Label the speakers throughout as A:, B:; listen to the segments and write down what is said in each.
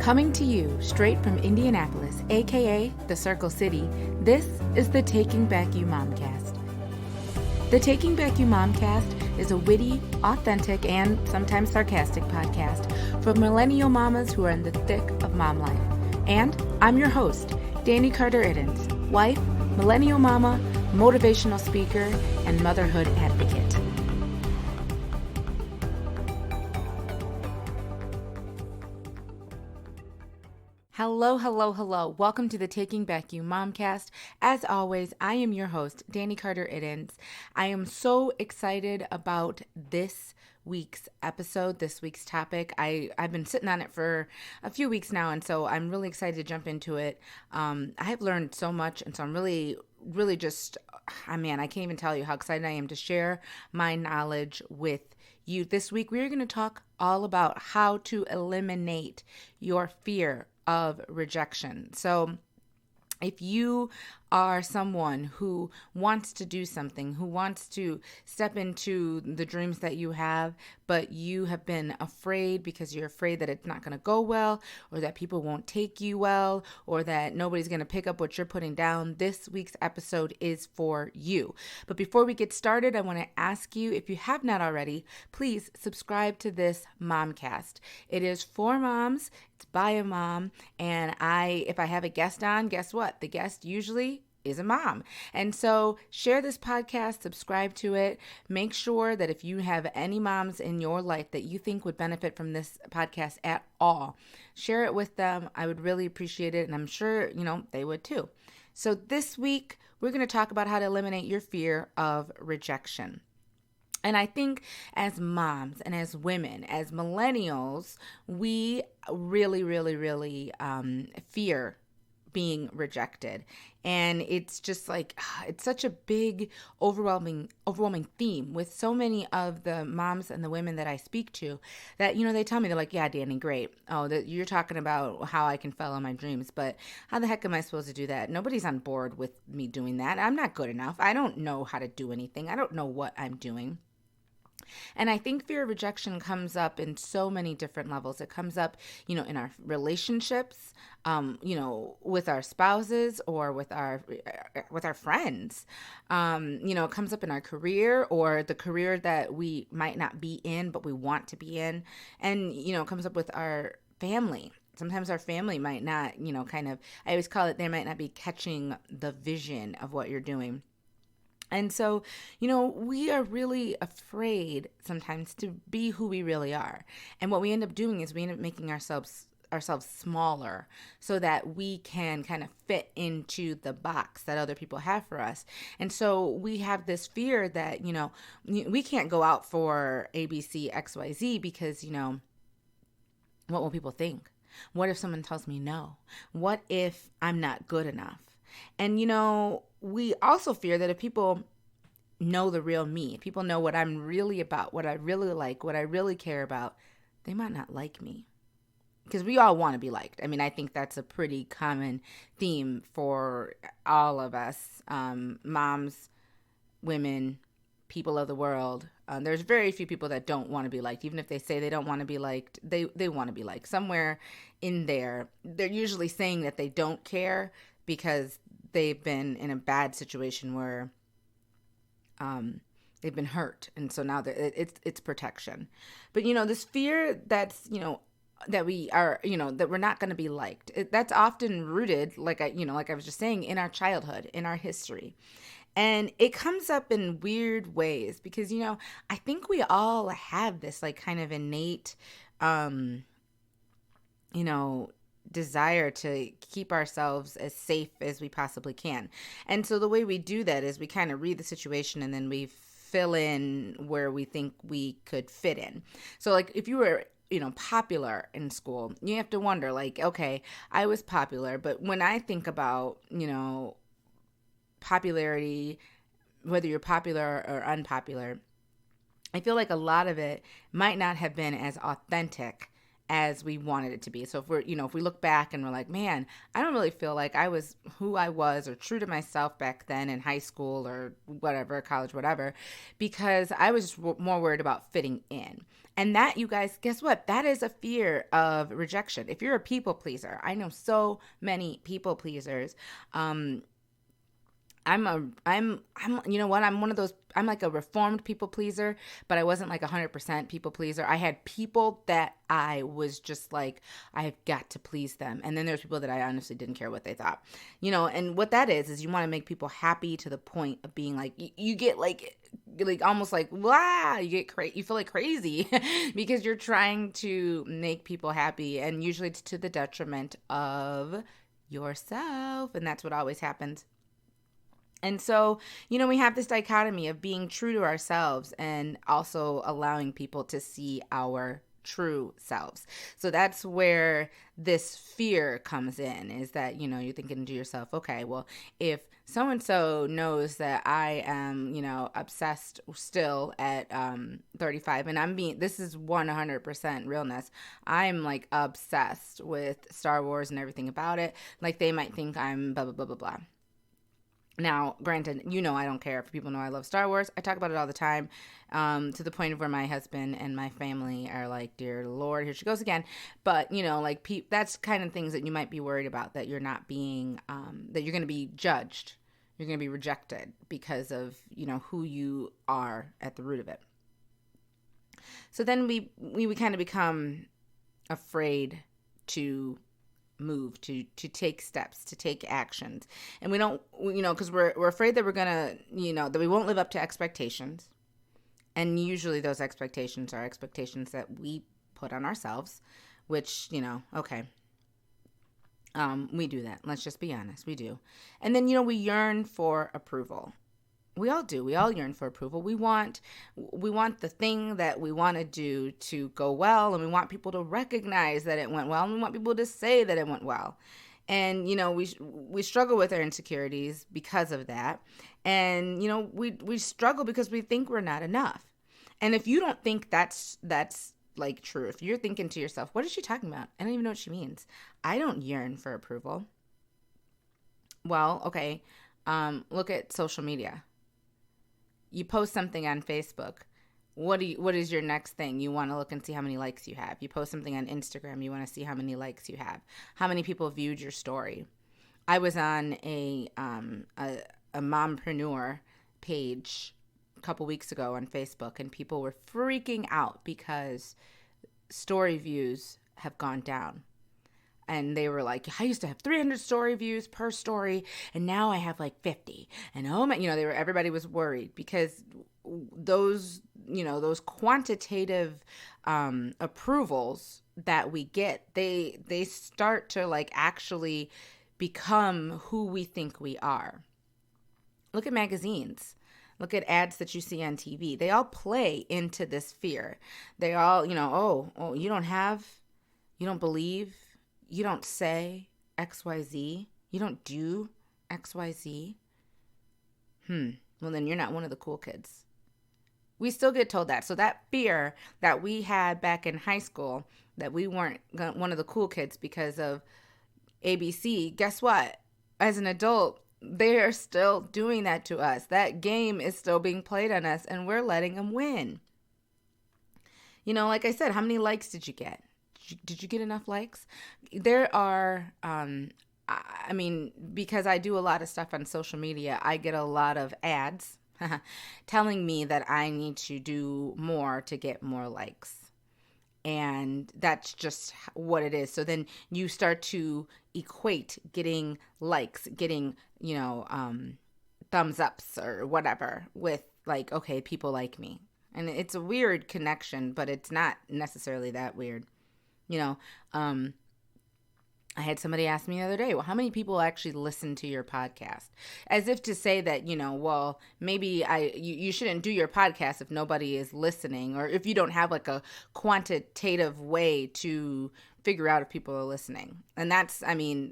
A: Coming to you straight from Indianapolis, aka the Circle City, this is the Taking Back You Momcast. The Taking Back You Momcast is a witty, authentic, and sometimes sarcastic podcast for millennial mamas who are in the thick of mom life. And I'm your host, Dani Carter-Iddens, wife, millennial mama, motivational speaker, and motherhood advocate. Hello, hello, hello. Welcome to the Taking Back You Momcast. As always, I am your host, Dani Carter-Iddens. I am so excited about this week's episode, this week's topic. I've been sitting on it for a few weeks now, and so I'm really excited to jump into it. I have learned so much, and so I'm really just, I can't even tell you how excited I am to share my knowledge with you. This week, we're going to talk all about how to eliminate your fear of rejection. So if you are someone who wants to do something, who wants to step into the dreams that you have, but you have been afraid because you're afraid that it's not going to go well, or that people won't take you well, or that nobody's going to pick up what you're putting down, this week's episode is for you. But before we get started, I want to ask you, if you have not already, please subscribe to this Momcast. It is for moms. It's by a mom. And if I have a guest on, guess what? The guest usually is a mom. And so share this podcast, subscribe to it. Make sure that if you have any moms in your life that you think would benefit from this podcast at all, share it with them. I would really appreciate it. And I'm sure, they would too. So this week, we're going to talk about how to eliminate your fear of rejection. And I think as moms and as women, as millennials, we really fear being rejected. And it's just like, it's such a big, overwhelming theme with so many of the moms and the women that I speak to that, they tell me, they're like, yeah, Dani, great. Oh, you're talking about how I can follow my dreams, but how the heck am I supposed to do that? Nobody's on board with me doing that. I'm not good enough. I don't know how to do anything. I don't know what I'm doing. And I think fear of rejection comes up in so many different levels. It comes up, in our relationships, with our spouses or with our friends. It comes up in our career or the career that we might not be in, but we want to be in. And, it comes up with our family. Sometimes our family might not, I always call it, they might not be catching the vision of what you're doing. And so, we are really afraid sometimes to be who we really are. And what we end up doing is we end up making ourselves smaller so that we can kind of fit into the box that other people have for us. And so we have this fear that, we can't go out for ABC, XYZ because, what will people think? What if someone tells me no? What if I'm not good enough? And, we also fear that if people know the real me, if people know what I'm really about, what I really like, what I really care about, they might not like me. Because we all want to be liked. I think that's a pretty common theme for all of us, moms, women, people of the world. There's very few people that don't want to be liked. Even if they say they don't want to be liked, they want to be liked. Somewhere in there, they're usually saying that they don't care because they've been in a bad situation where they've been hurt, and so now it's protection. But this fear that's that we are that we're not going to be liked, that's often rooted, like I was just saying, in our childhood, in our history, and it comes up in weird ways because I think we all have this like kind of innate desire to keep ourselves as safe as we possibly can. And so the way we do that is we kind of read the situation and then we fill in where we think we could fit in. So like if you were, popular in school, you have to wonder like, okay, I was popular, but when I think about, popularity, whether you're popular or unpopular, I feel like a lot of it might not have been as authentic as we wanted it to be. So if we look back and we're like, man, I don't really feel like I was who I was or true to myself back then in high school or whatever, college, whatever, because I was more worried about fitting in. And that, you guys, guess what? That is a fear of rejection. If you're a people pleaser, I know so many people pleasers. You know what? I'm one of those, I'm like a reformed people pleaser, but I wasn't like 100% people pleaser. I had people that I was just like, I have got to please them. And then there's people that I honestly didn't care what they thought, and what that is you want to make people happy to the point of being like, you get like almost like, wow, you feel like crazy because you're trying to make people happy, and usually it's to the detriment of yourself. And that's what always happens. And so, we have this dichotomy of being true to ourselves and also allowing people to see our true selves. So that's where this fear comes in, is that, you're thinking to yourself, okay, well, if so-and-so knows that I am, obsessed still at 35, and this is 100% realness. I'm like obsessed with Star Wars and everything about it. Like, they might think I'm blah, blah, blah, blah, blah. Now, granted, I don't care if people know I love Star Wars. I talk about it all the time, to the point of where my husband and my family are like, dear Lord, here she goes again. But, that's kind of things that you might be worried about, that you're not being, that you're going to be judged. You're going to be rejected because of, who you are at the root of it. So then we kind of become afraid to move, to take steps, to take actions. And we don't, because we're afraid that we're gonna, that we won't live up to expectations. And usually those expectations are expectations that we put on ourselves, which, okay, we do that. Let's just be honest, we do. And then, we yearn for approval. We all do. We all yearn for approval. We want the thing that we want to do to go well, and we want people to recognize that it went well, and we want people to say that it went well. And, we struggle with our insecurities because of that. And, we struggle because we think we're not enough. And if you don't think that's like true, if you're thinking to yourself, what is she talking about? I don't even know what she means. I don't yearn for approval. Well, okay. Look at social media. You post something on Facebook. What is your next thing? You want to look and see how many likes you have. You post something on Instagram. You want to see how many likes you have. How many people viewed your story. I was on a mompreneur page a couple weeks ago on Facebook, and people were freaking out because story views have gone down. And they were like, I used to have 300 story views per story, and now I have like 50. And oh my, everybody was worried because those quantitative approvals that we get, they start to like actually become who we think we are. Look at magazines. Look at ads that you see on TV. They all play into this fear. They all, oh, you don't believe, you don't say XYZ, you don't do XYZ. Well, then you're not one of the cool kids. We still get told that. So that fear that we had back in high school, that we weren't one of the cool kids because of ABC, guess what? As an adult, they are still doing that to us. That game is still being played on us, and we're letting them win. Like I said, how many likes did you get? Did you get enough likes? There are, because I do a lot of stuff on social media, I get a lot of ads telling me that I need to do more to get more likes. And that's just what it is. So then you start to equate getting likes, getting, thumbs ups or whatever with like, okay, people like me. And it's a weird connection, but it's not necessarily that weird. I had somebody ask me the other day, well, how many people actually listen to your podcast? As if to say that, well, maybe you shouldn't do your podcast if nobody is listening, or if you don't have like a quantitative way to figure out if people are listening. And that's,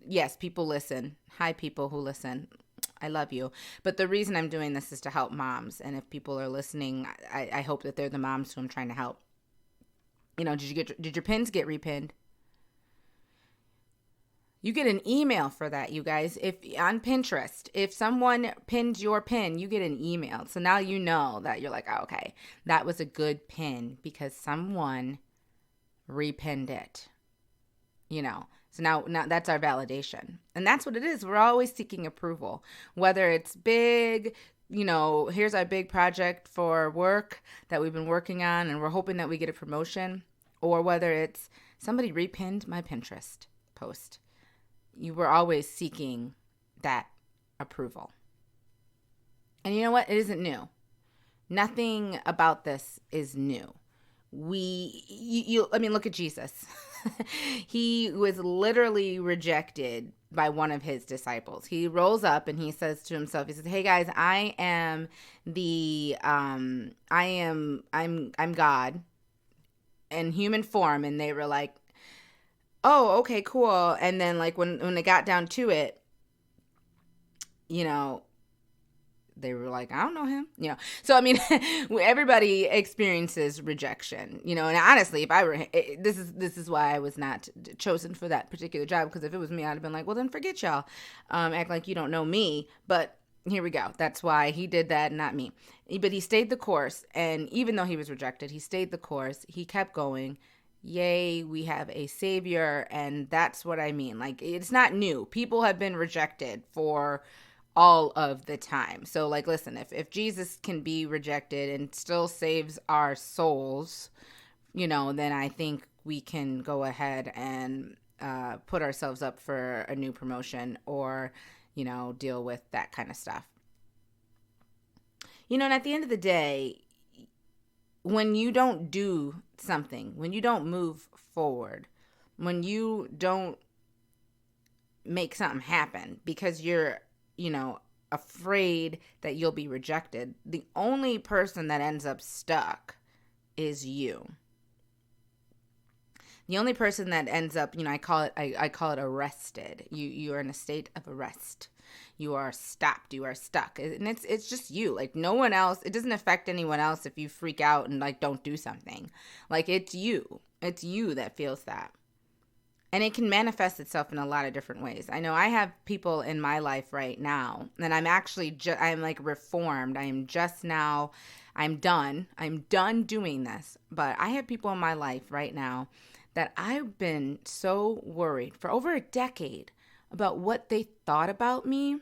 A: yes, people listen. Hi, people who listen. I love you. But the reason I'm doing this is to help moms. And if people are listening, I hope that they're the moms who I'm trying to help. Did your pins get repinned? You get an email for that, you guys. If on Pinterest, if someone pinned your pin, you get an email. So now you know that you're like, oh, okay, that was a good pin because someone repinned it. So now that's our validation. And that's what it is. We're always seeking approval, whether it's big, here's our big project for work that we've been working on and we're hoping that we get a promotion, or whether it's somebody repinned my Pinterest post. You were always seeking that approval. And you know what? It isn't new. Nothing about this is new. Look at Jesus. He was literally rejected by one of his disciples. He rolls up and he says to himself, he says, "Hey guys, I'm God in human form." And they were like, "Oh, okay, cool." And then like when they got down to it, they were like, "I don't know him," So, everybody experiences rejection, and honestly, if I were, this is why I was not chosen for that particular job. Because if it was me, I'd have been like, well, then forget y'all, act like you don't know me. But here we go. That's why he did that, not me. But he stayed the course. And even though he was rejected, he stayed the course. He kept going. Yay, we have a savior. And that's what I mean. Like, it's not new. People have been rejected for all of the time. So like, listen, if Jesus can be rejected and still saves our souls, then I think we can go ahead and put ourselves up for a new promotion or, deal with that kind of stuff. And at the end of the day, when you don't do something, when you don't move forward, when you don't make something happen because you're afraid that you'll be rejected, the only person that ends up stuck is you. The only person that ends up, I call it arrested. You are in a state of arrest. You are stopped. You are stuck. And it's just you. Like, no one else. It doesn't affect anyone else if you freak out and like don't do something. Like, it's you. It's you that feels that. And it can manifest itself in a lot of different ways. I know I have people in my life right now, and I'm actually, I'm like reformed. I'm done. I'm done doing this. But I have people in my life right now that I've been so worried for over a decade about what they thought about me,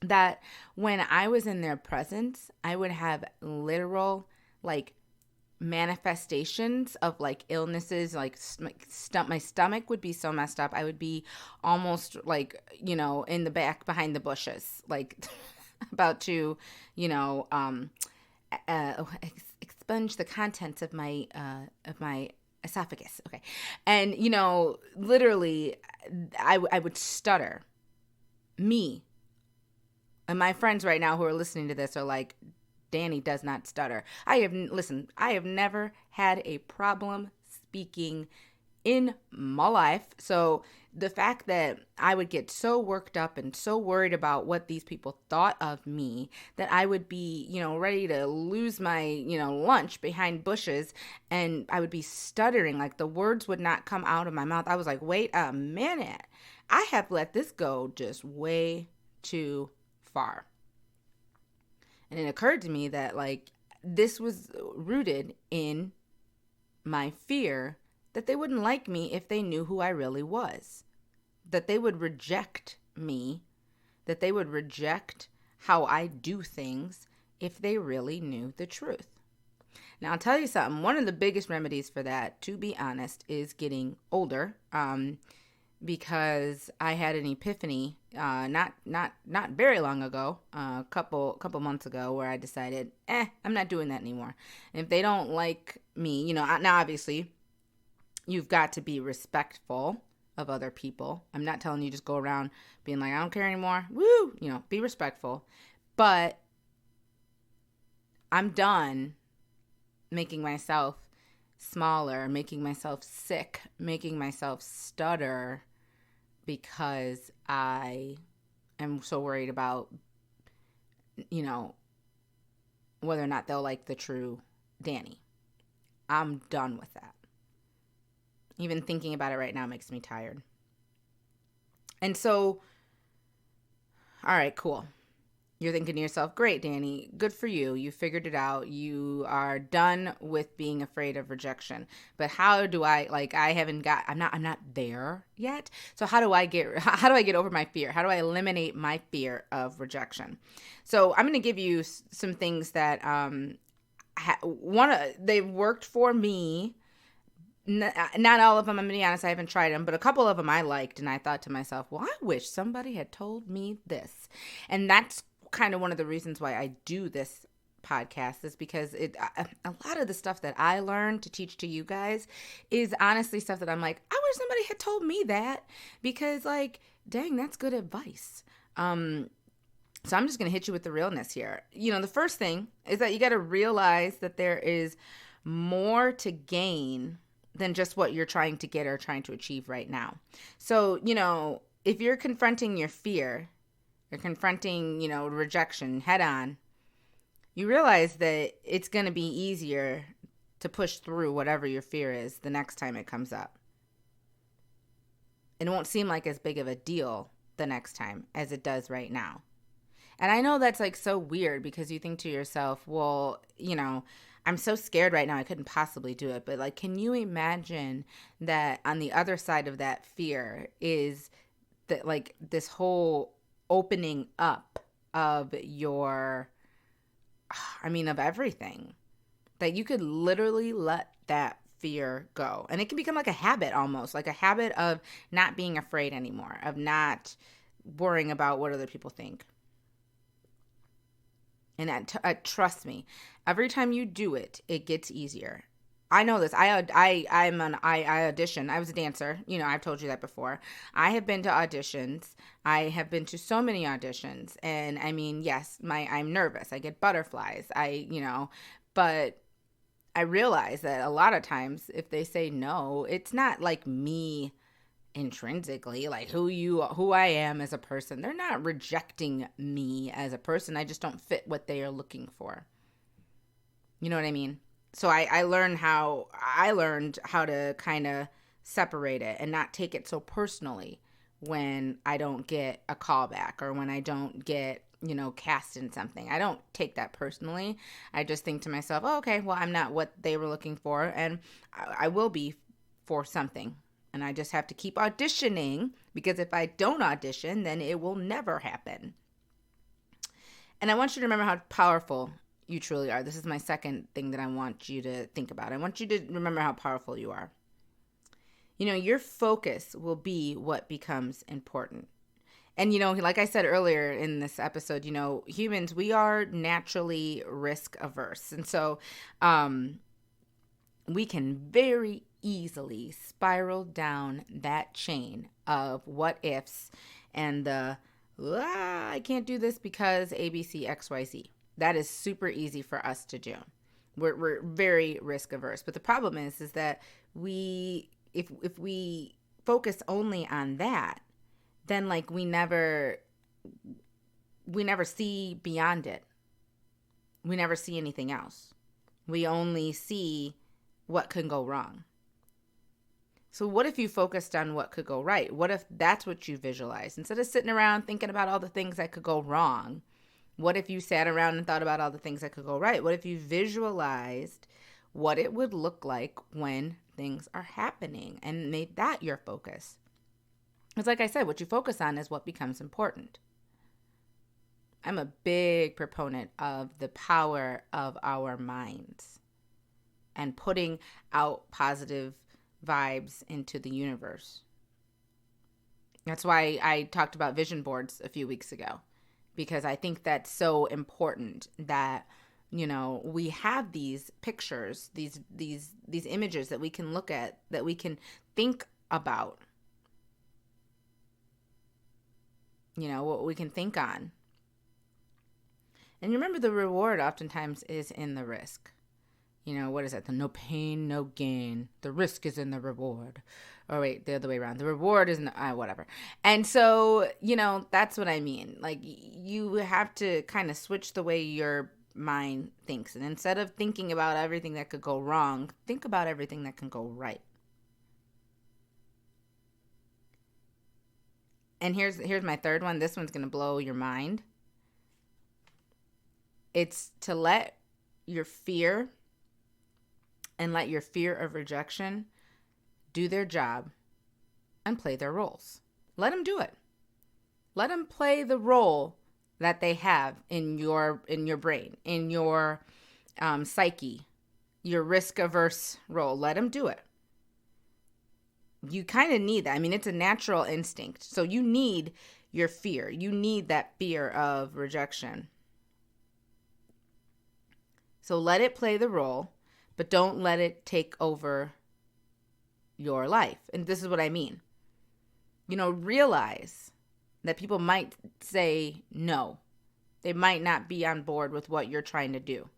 A: that when I was in their presence, I would have literal, like, manifestations of like illnesses, like my stomach would be so messed up. I would be almost like, in the back behind the bushes, like about to, expunge the contents of my esophagus. Okay. And, literally I would stutter. Me and my friends right now who are listening to this are like, Dani does not stutter. I have never had a problem speaking in my life. So the fact that I would get so worked up and so worried about what these people thought of me that I would be, ready to lose my, lunch behind bushes, and I would be stuttering, like the words would not come out of my mouth. I was like, wait a minute. I have let this go just way too far. And it occurred to me that, like, this was rooted in my fear that they wouldn't like me if they knew who I really was. That they would reject me. That they would reject how I do things if they really knew the truth. Now, I'll tell you something. One of the biggest remedies for that, to be honest, is getting older. Because I had an epiphany not very long ago, a couple months ago, where I decided, I'm not doing that anymore. And if they don't like me, now obviously you've got to be respectful of other people. I'm not telling you just go around being like, I don't care anymore. Woo! Be respectful. But I'm done making myself smaller, making myself sick, making myself stutter because I am so worried about, whether or not they'll like the true Dani. I'm done with that. Even thinking about it right now makes me tired. And so, all right, cool. You're thinking to yourself, great, Dani, good for you. You figured it out. You are done with being afraid of rejection. But how do I, like, I'm not there yet. So how do I get over my fear? How do I eliminate my fear of rejection? So I'm going to give you some things that, they've worked for me. Not all of them, I'm going to be honest, I haven't tried them, but a couple of them I liked, and I thought to myself, well, I wish somebody had told me this. And that's kind of one of the reasons why I do this podcast, is because a lot of the stuff that I learned to teach to you guys is honestly stuff that I'm like, I wish somebody had told me that, because like, dang, that's good advice. So I'm just going to hit you with the realness here. The first thing is that you got to realize that there is more to gain than just what you're trying to get or trying to achieve right now. So, if you're confronting your fear, you're confronting, rejection head on, you realize that it's going to be easier to push through whatever your fear is the next time it comes up. It won't seem like as big of a deal the next time as it does right now. And I know that's like so weird, because you think to yourself, well, I'm so scared right now, I couldn't possibly do it. But like, can you imagine that on the other side of that fear is that, like, this whole opening up of of everything, that you could literally let that fear go. And it can become like a habit, almost like a habit of not being afraid anymore, of not worrying about what other people think. And that, trust me, every time you do it, it gets easier. I know this. I audition. I was a dancer. I've told you that before. I have been to auditions. I have been to so many auditions. And I mean, yes, I'm nervous. I get butterflies. But I realize that a lot of times if they say no, it's not like me intrinsically, like who I am as a person. They're not rejecting me as a person. I just don't fit what they are looking for. You know what I mean? So I learned how to kind of separate it and not take it so personally when I don't get a call back, or when I don't get, cast in something. I don't take that personally. I just think to myself, oh, okay, well, I'm not what they were looking for, and I will be for something. And I just have to keep auditioning, because if I don't audition, then it will never happen. And I want you to remember how powerful you truly are. This is my second thing that I want you to think about. I want you to remember how powerful you are. Your focus will be what becomes important. And, like I said earlier in this episode, humans, we are naturally risk averse. And so we can very easily spiral down that chain of what ifs and I can't do this because ABC, XYZ. That is super easy for us to do. We're very risk averse. But the problem is that if we focus only on that, then like we never see beyond it. We never see anything else. We only see what can go wrong. So what if you focused on what could go right? What if that's what you visualized? Instead of sitting around thinking about all the things that could go wrong, what if you sat around and thought about all the things that could go right? What if you visualized what it would look like when things are happening and made that your focus? It's like I said, what you focus on is what becomes important. I'm a big proponent of the power of our minds and putting out positive vibes into the universe. That's why I talked about vision boards a few weeks ago, because I think that's so important that, we have these pictures, these images that we can look at, that we can think about, what we can think on. And remember, the reward oftentimes is in the risk. What is that? The no pain, no gain. The risk is in the reward. Or wait, the other way around. The reward is in the, whatever. And so, that's what I mean. Like, you have to kind of switch the way your mind thinks. And instead of thinking about everything that could go wrong, think about everything that can go right. And here's my third one. This one's going to blow your mind. It's to let your fear and let your fear of rejection do their job and play their roles. Let them do it. Let them play the role that they have in your brain, in your psyche, your risk-averse role. Let them do it. You kind of need that. I mean, it's a natural instinct. So you need your fear. You need that fear of rejection. So let it play the role, but don't let it take over your life. And this is what I mean. Realize that people might say no. They might not be on board with what you're trying to do.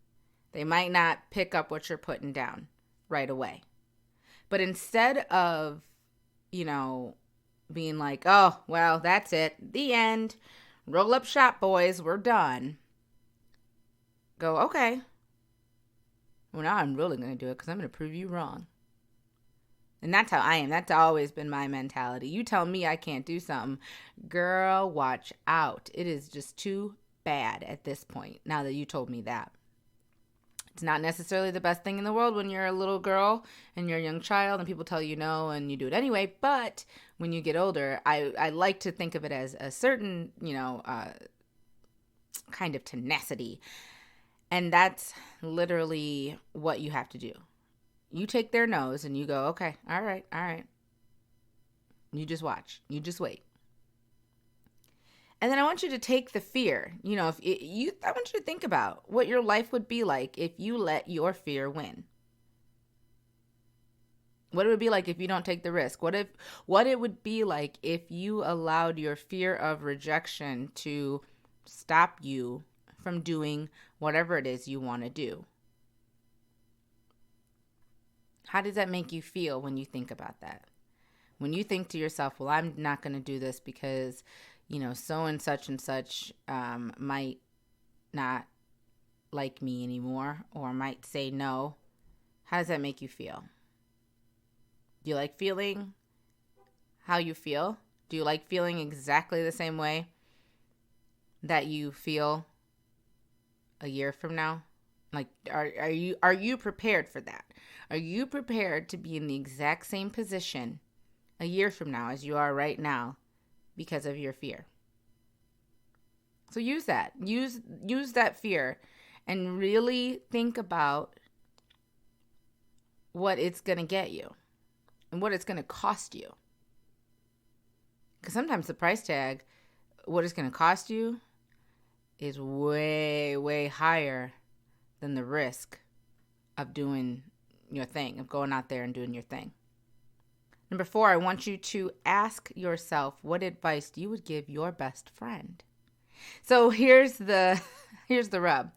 A: They might not pick up what you're putting down right away. But instead of, being like, oh, well, that's it. The end. Roll up shop, boys. We're done. Go, okay. Well, now I'm really going to do it because I'm going to prove you wrong. And that's how I am. That's always been my mentality. You tell me I can't do something. Girl, watch out. It is just too bad at this point, now that you told me that. It's not necessarily the best thing in the world when you're a little girl and you're a young child and people tell you no and you do it anyway. But when you get older, I like to think of it as a certain, kind of tenacity. And that's literally what you have to do. You take their no's and you go, okay, all right. You just watch. You just wait. And then I want you to take the fear. I want you to think about what your life would be like if you let your fear win. What it would be like if you don't take the risk. What it would be like if you allowed your fear of rejection to stop you from doing whatever it is you want to do. How does that make you feel when you think about that? When you think to yourself, well, I'm not going to do this because, so and such might not like me anymore or might say no. How does that make you feel? Do you like feeling how you feel? Do you like feeling exactly the same way that you feel a year from now? Like, are you prepared for that? Are you prepared to be in the exact same position a year from now as you are right now because of your fear? So use that. Use that fear and really think about what it's going to get you and what it's going to cost you. Because sometimes the price tag, what it's going to cost you, is way, way higher than the risk of doing your thing, of going out there and doing your thing. Number 4, I want you to ask yourself what advice you would give your best friend. So here's the rub.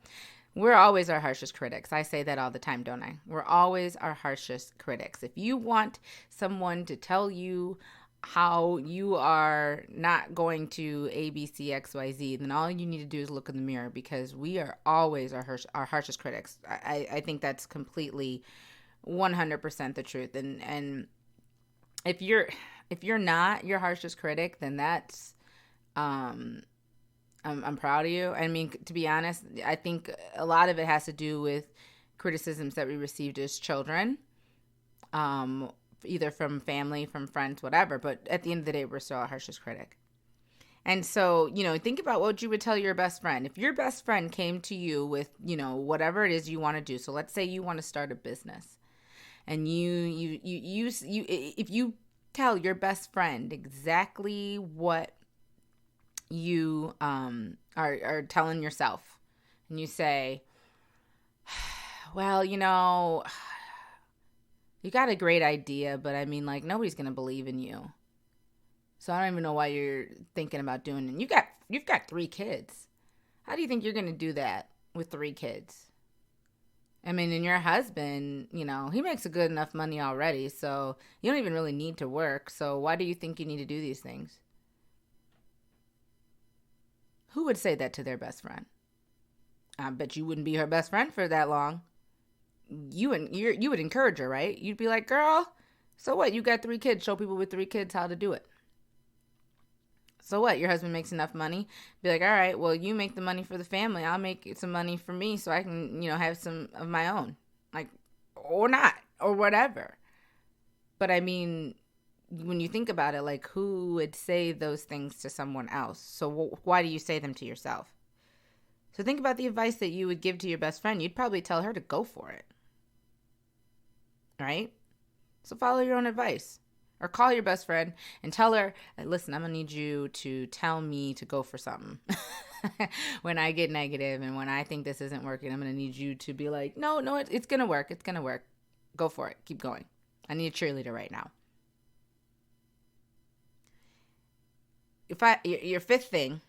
A: We're always our harshest critics. I say that all the time, don't I? We're always our harshest critics. If you want someone to tell you how you are not going to A, B, C, X, Y, Z, then all you need to do is look in the mirror, because we are always our harshest critics. I think that's completely 100% the truth. And if you're not your harshest critic, then that's I'm proud of you. I mean, to be honest, I think a lot of it has to do with criticisms that we received as children, either from family, from friends, whatever. But at the end of the day, we're still our harshest critic. And so, think about what you would tell your best friend. If your best friend came to you with, whatever it is you want to do. So let's say you want to start a business, and if you tell your best friend exactly what you are telling yourself, and you say, well, you got a great idea, but I mean, like, nobody's going to believe in you. So I don't even know why you're thinking about doing it. And you've got 3 kids. How do you think you're going to do that with 3 kids? I mean, and your husband, he makes a good enough money already, so you don't even really need to work. So why do you think you need to do these things? Who would say that to their best friend? I bet you wouldn't be her best friend for that long. You would encourage her, right? You'd be like, girl, so what? You got 3 kids. Show people with 3 kids how to do it. So what? Your husband makes enough money. Be like, all right, well, you make the money for the family. I'll make some money for me so I can, have some of my own. Like, or not, or whatever. But I mean, when you think about it, like, who would say those things to someone else? So why do you say them to yourself? So think about the advice that you would give to your best friend. You'd probably tell her to go for it. Right? So follow your own advice. Or call your best friend and tell her, listen, I'm going to need you to tell me to go for something. When I get negative and when I think this isn't working, I'm going to need you to be like, no, it's going to work. It's going to work. Go for it. Keep going. I need a cheerleader right now. Your fifth thing,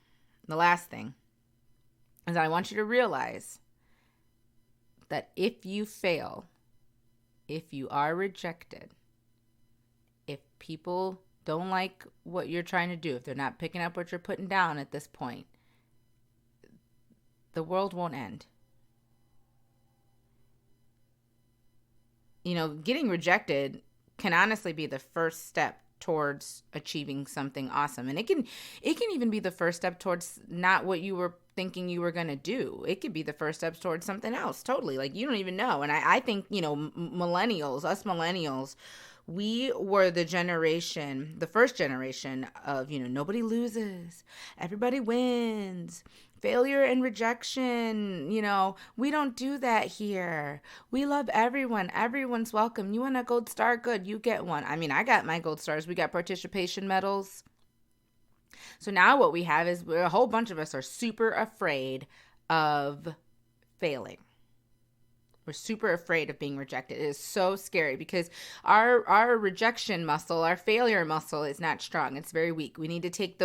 A: the last thing, is I want you to realize that if you fail, if you are rejected, if people don't like what you're trying to do, if they're not picking up what you're putting down at this point, the world won't end. Getting rejected can honestly be the first step towards achieving something awesome. And it can even be the first step towards not what you were thinking you were going to do. It could be the first steps towards something else. Totally. Like, you don't even know. And I think, us millennials, we were the first generation of, nobody loses, everybody wins. Failure and rejection, we don't do that here. We love everyone. Everyone's welcome. You want a gold star? Good, you get one. I mean, I got my gold stars. We got participation medals. So now what we have is a whole bunch of us are super afraid of failing. We're super afraid of being rejected. It is so scary because our rejection muscle, our failure muscle is not strong. It's very weak. We need to take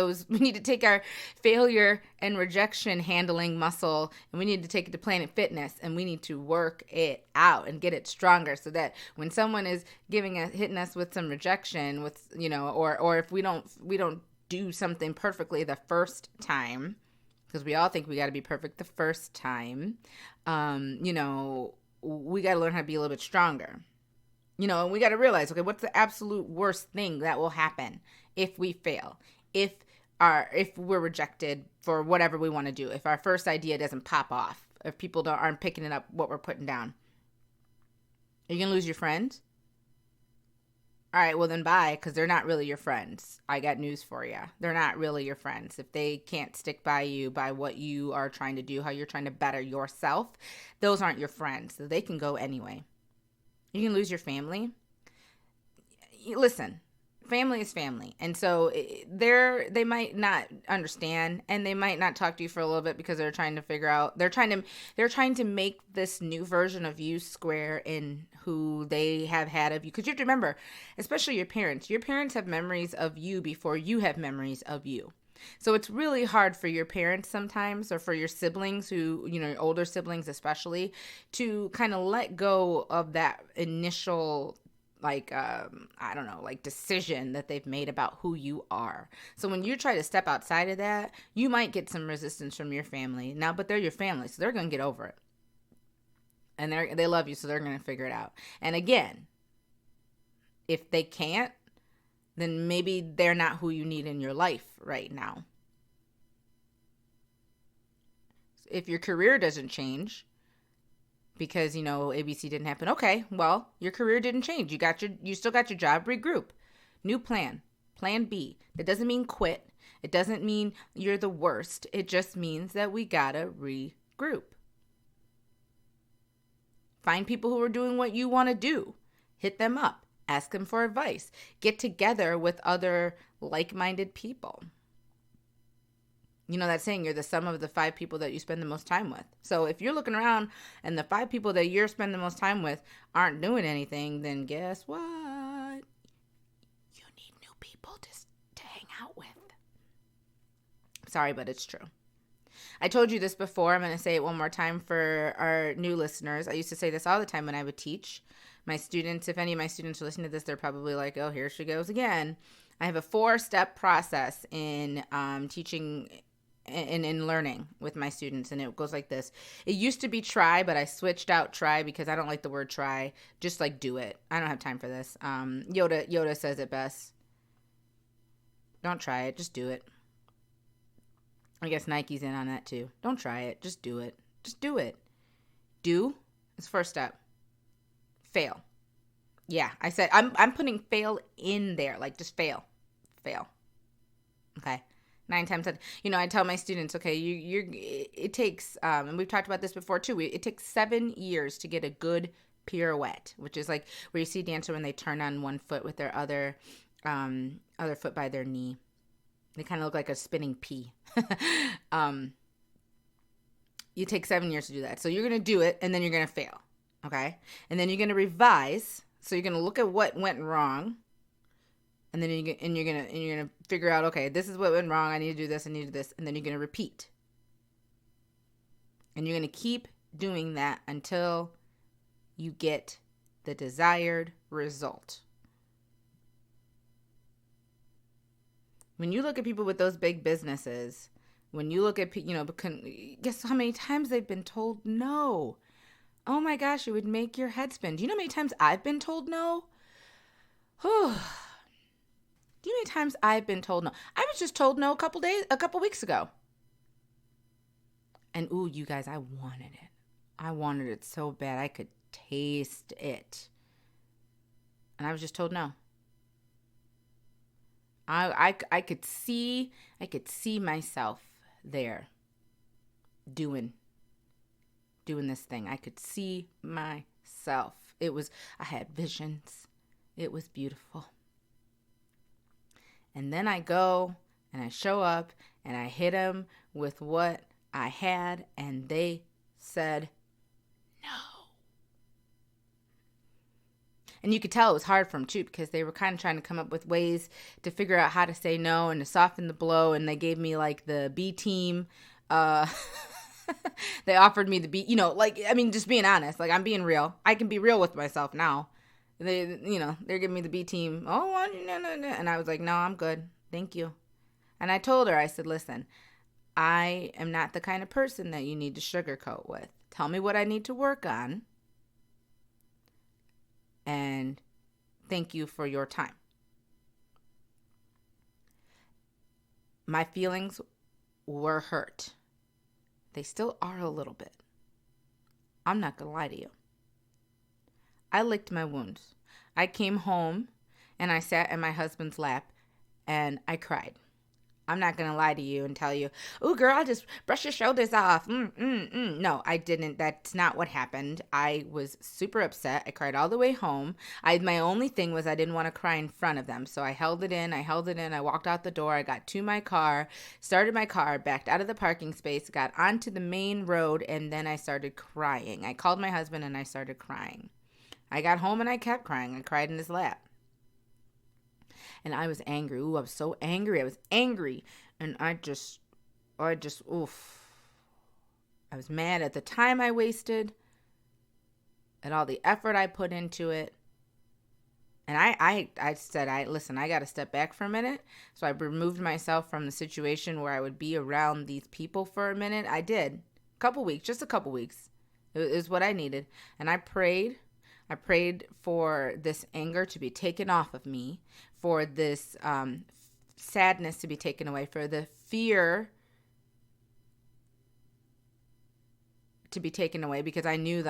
A: our failure and rejection handling muscle and we need to take it to Planet Fitness and we need to work it out and get it stronger so that when someone is hitting us with some rejection or if we don't do something perfectly the first time, because we all think we got to be perfect the first time, we got to learn how to be a little bit stronger, and we got to realize, okay, what's the absolute worst thing that will happen if we fail, if we're rejected for whatever we want to do, if our first idea doesn't pop off, if people aren't picking it up what we're putting down. Are you going to lose your friends? All right, well then bye, because they're not really your friends. I got news for you. They're not really your friends. If they can't stick by you, by what you are trying to do, how you're trying to better yourself, those aren't your friends. So they can go anyway. You can lose your family. Listen, family is family. And so they might not understand and they might not talk to you for a little bit because they're trying to figure out, they're trying to make this new version of you square in who they have had of you. Because you have to remember, especially your parents have memories of you before you have memories of you. So it's really hard for your parents sometimes, or for your siblings who, your older siblings especially, to kind of let go of that initial decision that they've made about who you are. So when you try to step outside of that, you might get some resistance from your family now, but they're your family, so they're going to get over it. And they love you, so they're going to figure it out. And again, if they can't, then maybe they're not who you need in your life right now. If your career doesn't change, because, ABC didn't happen. Okay, well, your career didn't change. You still got your job. Regroup. New plan. Plan B. That doesn't mean quit. It doesn't mean you're the worst. It just means that we gotta regroup. Find people who are doing what you want to do. Hit them up. Ask them for advice. Get together with other like-minded people. You know that saying, you're the sum of the 5 people that you spend the most time with. So if you're looking around and the 5 people that you're spending the most time with aren't doing anything, then guess what? You need new people to hang out with. Sorry, but it's true. I told you this before. I'm going to say it one more time for our new listeners. I used to say this all the time when I would teach my students. If any of my students are listening to this, they're probably like, oh, here she goes again. I have a 4-step process in teaching and in learning with my students, and it goes like this. It used to be try, but I switched out try because I don't like the word try. Just like do it. I don't have time for this. Yoda says it best. Don't try it, just do it. I guess Nike's in on that too. Don't try it. Just do it. Just do it. Do is first step. Fail. Yeah, I said I'm putting fail in there. Like, just fail. Fail. Okay. 9 times out. I tell my students, okay, it takes, and we've talked about this before too. It takes 7 years to get a good pirouette, which is like where you see dancer when they turn on one foot with their other foot by their knee. They kind of look like a spinning pea. You take 7 years to do that. So you're going to do it, and then you're going to fail. Okay. And then you're going to revise. So you're going to look at what went wrong. And then you're gonna figure out, okay, this is what went wrong. I need to do this. I need to do this. And then you're gonna repeat. And you're gonna keep doing that until you get the desired result. When you look at people with those big businesses, when you look at, guess how many times they've been told no? Oh my gosh, it would make your head spin. Do you know how many times I've been told no? Whew. Do you know how many times I've been told no? I was just told no a couple weeks ago. And ooh, you guys, I wanted it. I wanted it so bad. I could taste it. And I was just told no. I could see myself there doing this thing. I could see myself. I had visions. It was beautiful. And then I go and I show up and I hit them with what I had, and they said no. And you could tell it was hard for them too, because they were kind of trying to come up with ways to figure out how to say no and to soften the blow. And they gave me like the B team. They offered me the B, just being honest, like I'm being real. I can be real with myself now. They're giving me the B team. Oh, no. And I was like, no, I'm good. Thank you. And I told her, I said, listen, I am not the kind of person that you need to sugarcoat with. Tell me what I need to work on. And thank you for your time. My feelings were hurt. They still are a little bit. I'm not going to lie to you. I licked my wounds. I came home and I sat in my husband's lap and I cried. I'm not going to lie to you and tell you, oh, girl, just brush your shoulders off. No, I didn't. That's not what happened. I was super upset. I cried all the way home. My only thing was I didn't want to cry in front of them. So I held it in. I walked out the door. I got to my car, started my car, backed out of the parking space, got onto the main road, and then I started crying. I called my husband and I started crying. I got home and I kept crying. I cried in his lap. And I was angry. Ooh, I was so angry. I was angry. And I just, oof. I was mad at the time I wasted, at all the effort I put into it. And I said, listen, I got to step back for a minute. So I removed myself from the situation where I would be around these people for a minute. I did. Just a couple weeks. It was what I needed. And I prayed. I prayed for this anger to be taken off of me, for this sadness to be taken away, for the fear to be taken away, because I knew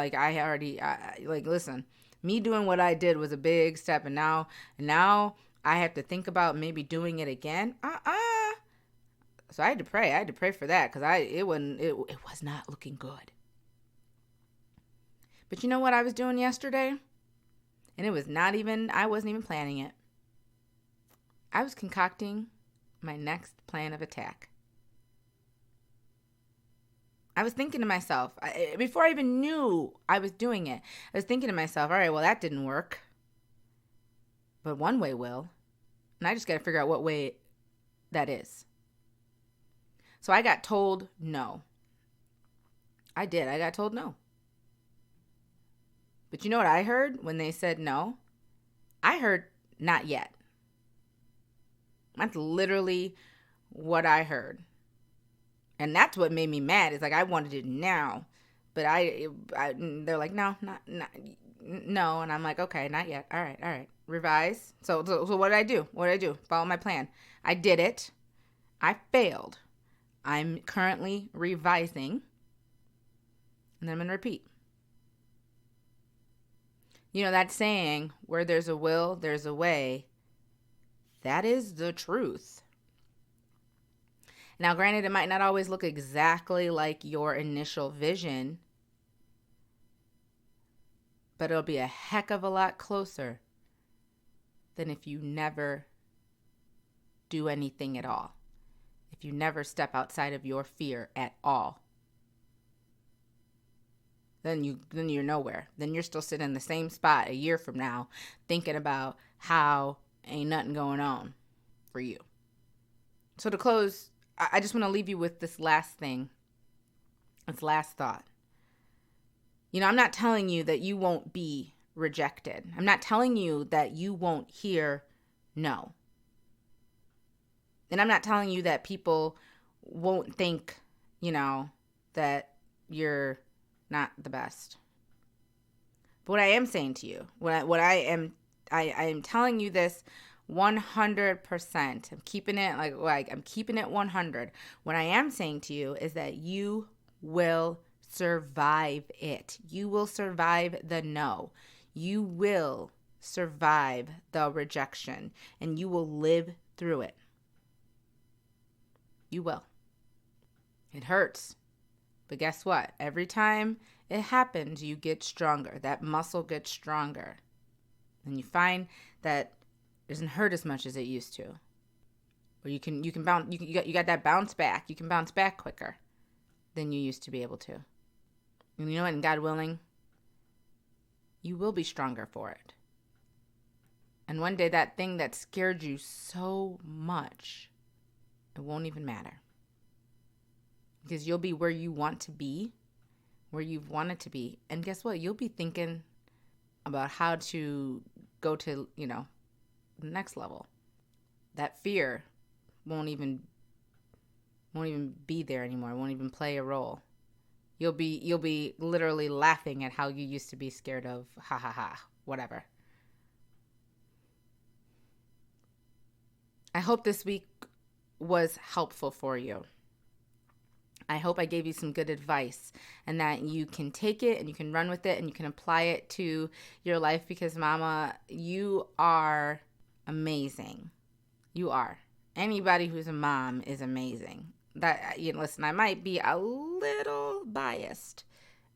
A: listen, me doing what I did was a big step, and now I have to think about maybe doing it again. So I had to pray for that, because it was not looking good. But you know what I was doing yesterday? And I wasn't even planning it. I was concocting my next plan of attack. I was thinking to myself, before I even knew I was doing it, I was thinking to myself, all right, well, that didn't work. But one way will. And I just got to figure out what way that is. So I got told no. I did. I got told no. But you know what I heard when they said no? I heard not yet. That's literally what I heard. And that's what made me mad. It's like I wanted it now. But they're like, no, not no. And I'm like, okay, not yet. All right. Revise. So what did I do? Follow my plan. I did it. I failed. I'm currently revising, and then I'm going to repeat. You know, that saying, where there's a will, there's a way. That is the truth. Now, granted, it might not always look exactly like your initial vision, but it'll be a heck of a lot closer than if you never do anything at all. If you never step outside of your fear at all. Then you're nowhere. Then you're still sitting in the same spot a year from now thinking about how ain't nothing going on for you. So to close, I just want to leave you with this last thing. This last thought. You know, I'm not telling you that you won't be rejected. I'm not telling you that you won't hear no. And I'm not telling you that people won't think, you know, that you're not the best. But what I am saying to you, I am telling you this 100%. I'm keeping it I'm keeping it 100. What I am saying to you is that you will survive it. You will survive the no. You will survive the rejection, and you will live through it. You will. It hurts. But guess what? Every time it happens, you get stronger. That muscle gets stronger. And you find that it doesn't hurt as much as it used to. Or you got that bounce back. You can bounce back quicker than you used to be able to. And you know what? And God willing, you will be stronger for it. And one day that thing that scared you so much, it won't even matter. Because you'll be where you want to be, where you've wanted to be. And guess what? You'll be thinking about how to go to, the next level. That fear won't even be there anymore. It won't even play a role. You'll be literally laughing at how you used to be scared of, ha ha ha, whatever. I hope this week was helpful for you. I hope I gave you some good advice and that you can take it and you can run with it and you can apply it to your life, because mama, you are amazing. You are. Anybody who's a mom is amazing. Listen, I might be a little biased,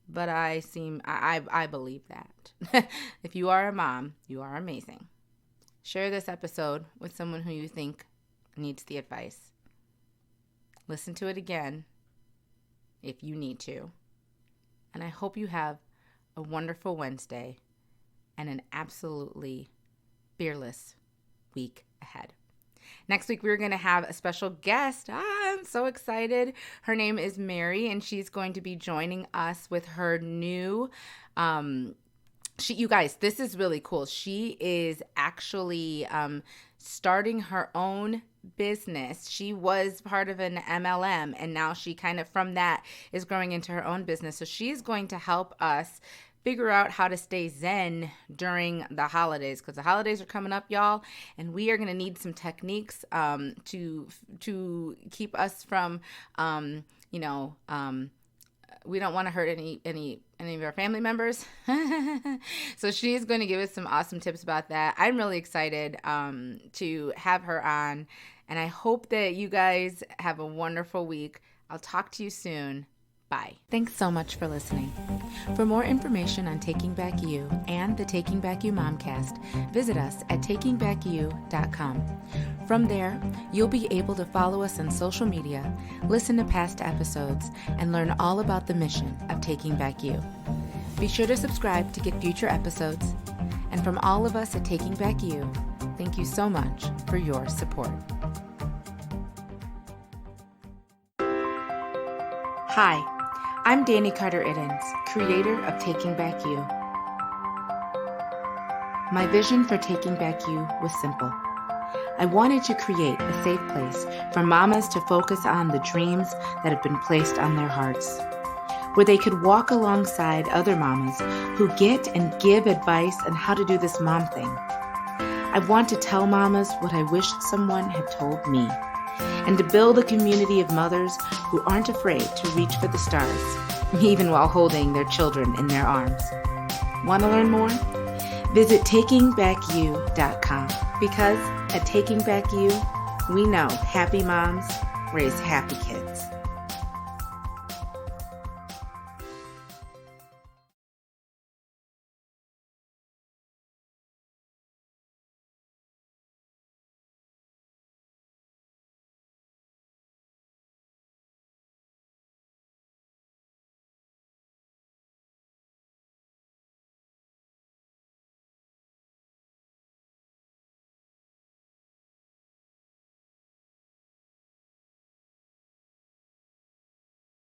A: but I believe that. If you are a mom, you are amazing. Share this episode with someone who you think needs the advice. Listen to it again if you need to. And I hope you have a wonderful Wednesday and an absolutely fearless week ahead. Next week, we're going to have a special guest. I'm so excited. Her name is Mary, and she's going to be joining us with her new, you guys, this is really cool. She is actually starting her own business. She was part of an MLM, and now she kind of from that is growing into her own business. So she's going to help us figure out how to stay zen during the holidays, because the holidays are coming up, y'all, and we are going to need some techniques to keep us from, we don't want to hurt any of our family members. So she's going to give us some awesome tips about that. I'm really excited to have her on, and I hope that you guys have a wonderful week. I'll talk to you soon. Bye. Thanks so much for listening. For more information on Taking Back You and the Taking Back You Momcast, visit us at takingbackyou.com. From there, you'll be able to follow us on social media, listen to past episodes, and learn all about the mission of Taking Back You. Be sure to subscribe to get future episodes. And from all of us at Taking Back You, thank you so much for your support. Hi. I'm Dani Carter-Iddens, creator of Taking Back You. My vision for Taking Back You was simple. I wanted to create a safe place for mamas to focus on the dreams that have been placed on their hearts, where they could walk alongside other mamas who get and give advice on how to do this mom thing. I want to tell mamas what I wish someone had told me, and to build a community of mothers who aren't afraid to reach for the stars, even while holding their children in their arms. Want to learn more? Visit takingbackyou.com, because at Taking Back You, we know happy moms raise happy kids.